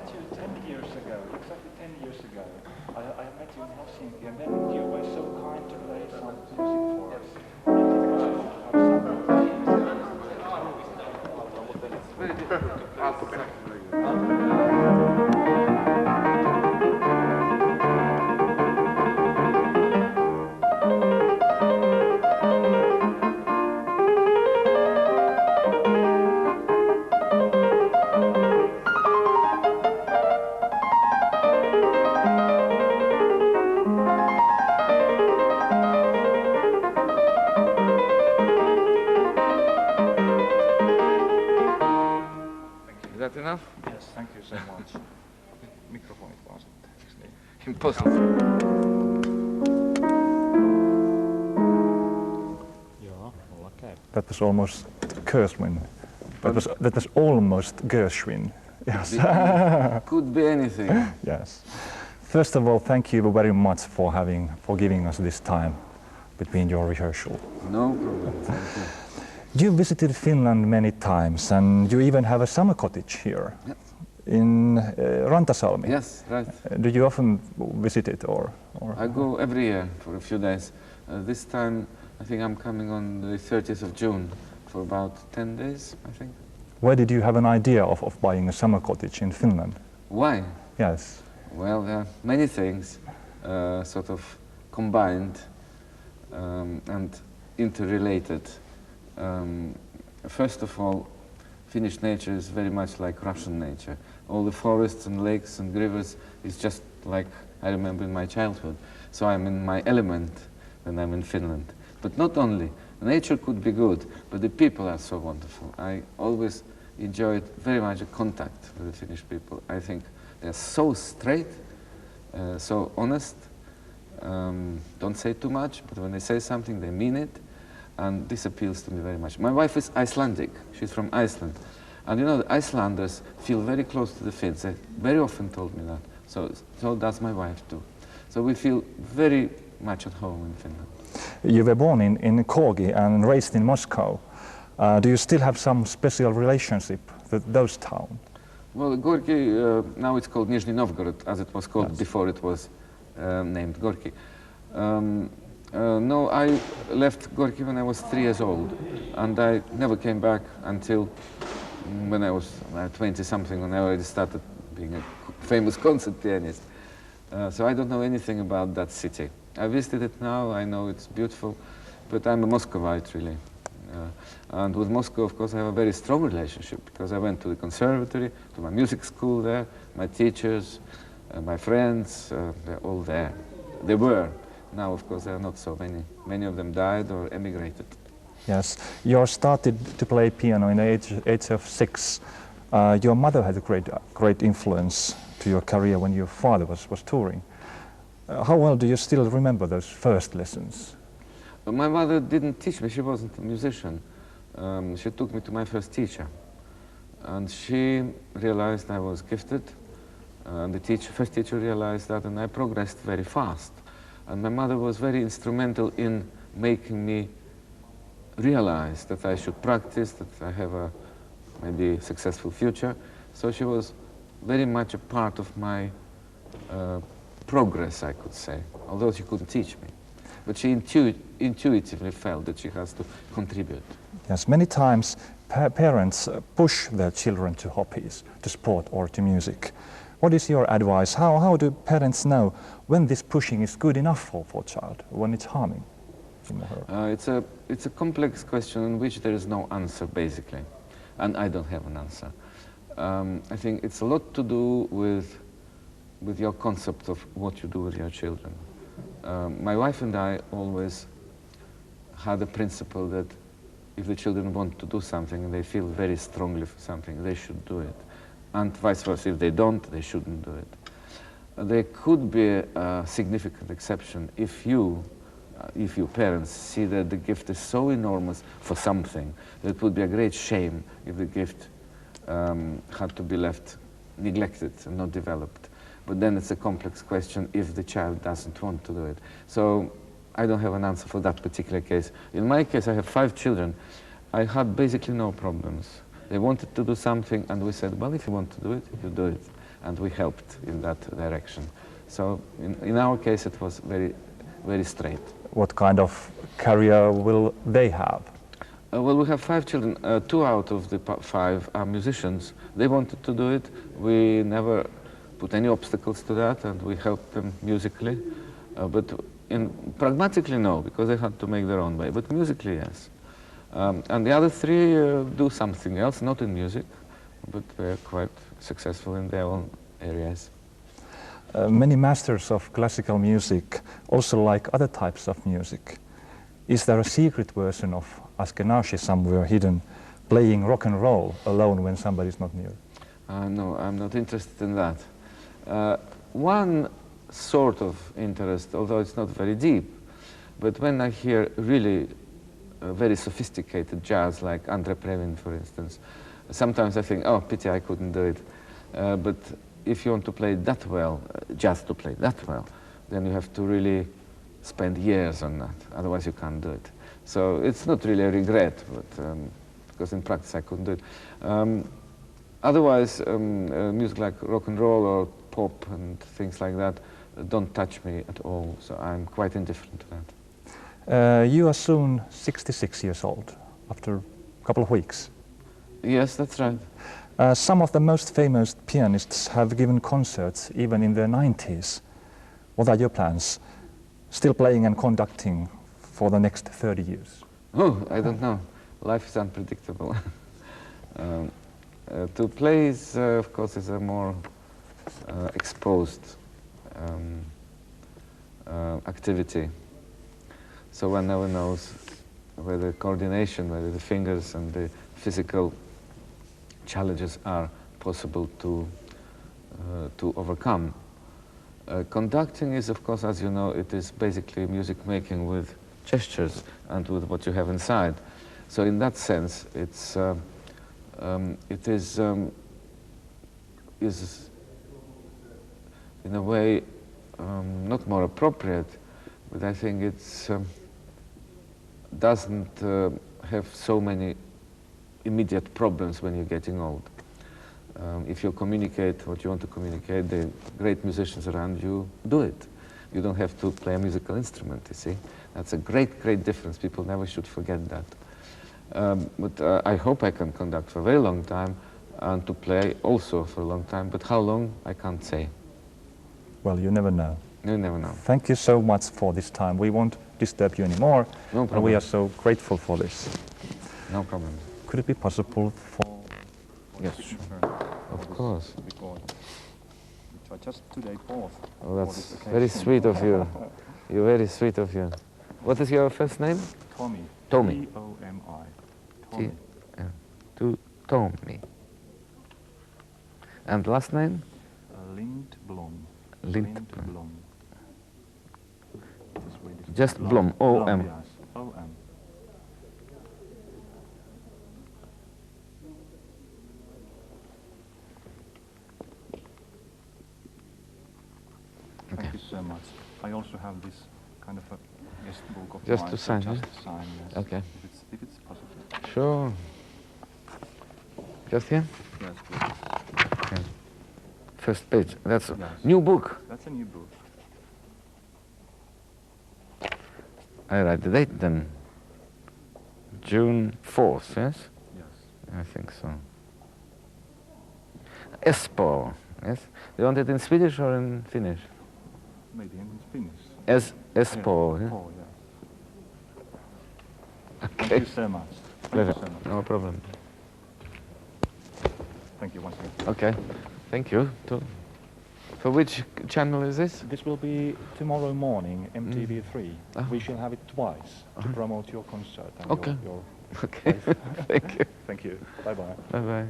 met you 10 years ago, exactly 10 years ago. I met you in Helsinki, and then you were so kind to play some music for us. It's very difficult to play. Is that enough? Yes, thank you so much. Mikrofonit vaan sitten, eikö niin? Impossible. That was almost Gershwin. That was almost Gershwin. Yes. Could be anything. Yes. First of all, thank you very much for giving us this time between your rehearsal. No problem. Thank you. You visited Finland many times, and you even have a summer cottage here Yep. in Rantasalmi. Yes, right. Do you often visit it, or? I go every year for a few days. This time, I think I'm coming on the 30th of June for about 10 days, I think. Where did you have an idea of buying a summer cottage in Finland? Why? Yes. Well, there are many things sort of combined and interrelated. First of all, Finnish nature is very much like Russian nature. All the forests and lakes and rivers is just like I remember in my childhood. So I'm in my element when I'm in Finland. But not only. Nature could be good, but the people are so wonderful. I always enjoyed very much a contact with the Finnish people. I think they're so straight, so honest, don't say too much, but when they say something, they mean it. And this appeals to me very much. My wife is Icelandic. She's from Iceland. And you know, the Icelanders feel very close to the Finns. They very often told me that. So does my wife too. So we feel very much at home in Finland. You were born in Kogi and raised in Moscow. Do you still have some special relationship with those towns? Well, Gorky, now it's called Nizhny Novgorod, as it was called before it was named Gorky. No, I left Gorky when I was 3 years old, and I never came back until when I was 20-something, when I already started being a famous concert pianist. So I don't know anything about that city. I visited it now, I know it's beautiful, but I'm a Muscovite, really. And with Moscow, of course, I have a very strong relationship, because I went to the conservatory, to my music school there, my teachers, my friends, they're all there. They were. Now, of course, there are not so many. Many of them died or emigrated. Yes. You started to play piano in the age of 6. Your mother had a great influence to your career when your father was touring. How well do you still remember those first lessons? My mother didn't teach me. She wasn't a musician. She took me to my first teacher. And she realized I was gifted. And the first teacher realized that, and I progressed very fast. And my mother was very instrumental in making me realize that I should practice, that I have a maybe successful future. So she was very much a part of my progress, I could say, although she couldn't teach me. But she intuitively felt that she has to contribute. Yes, many times parents push their children to hobbies, to sport or to music. What is your advice? How do parents know when this pushing is good enough for a child, when it's harming him or her? It's a complex question in which there is no answer, basically. And I don't have an answer. I think it's a lot to do with your concept of what you do with your children. My wife and I always had a principle that if the children want to do something and they feel very strongly for something, they should do it. And vice versa, if they don't, they shouldn't do it. There could be a significant exception if you parents see that the gift is so enormous for something that it would be a great shame if the gift had to be left neglected and not developed. But then it's a complex question if the child doesn't want to do it. So I don't have an answer for that particular case. In my case, I have 5 children. I had basically no problems. They wanted to do something, and we said, well, if you want to do it, you do it. and we helped in that direction. So in our case, it was very, very straight. What kind of career will they have? Well, we have 5 children. 2 out of the 5 are musicians. They wanted to do it. We never put any obstacles to that, and we helped them musically. But pragmatically, no, because they had to make their own way. But musically, yes. And the other 3 do something else, not in music, but they're quite successful in their own areas. Many masters of classical music also like other types of music. Is there a secret version of Ashkenazy somewhere hidden, playing rock and roll alone when somebody's not near? No, I'm not interested in that. One sort of interest, although it's not very deep, but when I hear really very sophisticated jazz, like Andre Previn, for instance, sometimes I think, oh, pity I couldn't do it. But if you want to play that well, just to play that well, then you have to really spend years on that, otherwise you can't do it. So it's not really a regret, but because in practice I couldn't do it. Otherwise, music like rock and roll or pop and things like that don't touch me at all, so I'm quite indifferent to that. You are soon 66 years old, after a couple of weeks. Yes, that's right. Some of the most famous pianists have given concerts even in their 90s. What are your plans? Still playing and conducting for the next 30 years? Oh, I don't know. Life is unpredictable. To play, is, of course, is a more exposed activity. So one never knows whether coordination, whether the fingers and the physical challenges are possible to overcome. Conducting is, of course, as you know, it is basically music making with gestures and with what you have inside. So in that sense, it's it is in a way not more appropriate, but I think it's doesn't have so many immediate problems when you're getting old. If you communicate what you want to communicate, the great musicians around you do it. You don't have to play a musical instrument, you see. That's a great, great difference. People never should forget that. But I hope I can conduct for a very long time and to play also for a long time, but how long, I can't say. Well, you never know. You never know. Thank you so much for this time. We won't disturb you anymore. No problem. And we are so grateful for this. No problem. Could it be possible for... Yes, sure. Of course. Which I just today bought. Oh, that's very sweet of you. You're very sweet of you. What is your first name? Tomi. Tomi. T-O-M-I. Tomi. Tomi. And last name? Lindblom. Lindblom. Lindblom. Just Blom. O-M. Yes. O-M. Thank you so much. I also have this kind of a guest book of Just mine, to sign, just yeah? to sign, yes. Okay. If it's possible. Sure. Just here? Yes, please. Okay. First page. That's a Yes. new book. That's a new book. I write the date then. June 4th, yes? Yes. I think so. Espoo, yes? Do you want it in Swedish or in Finnish? Maybe in Finnish. Espoo, yeah? Oh, yes. Okay. Thank you so much. Thank Pleasure. you so much. No problem. Thank you once again. Okay. Thank you. For which channel is this? This will be tomorrow morning, MTV3. Ah. We shall have it twice to promote your concert and Okay. your Okay. Thank you. Thank you. Bye-bye. Bye-bye.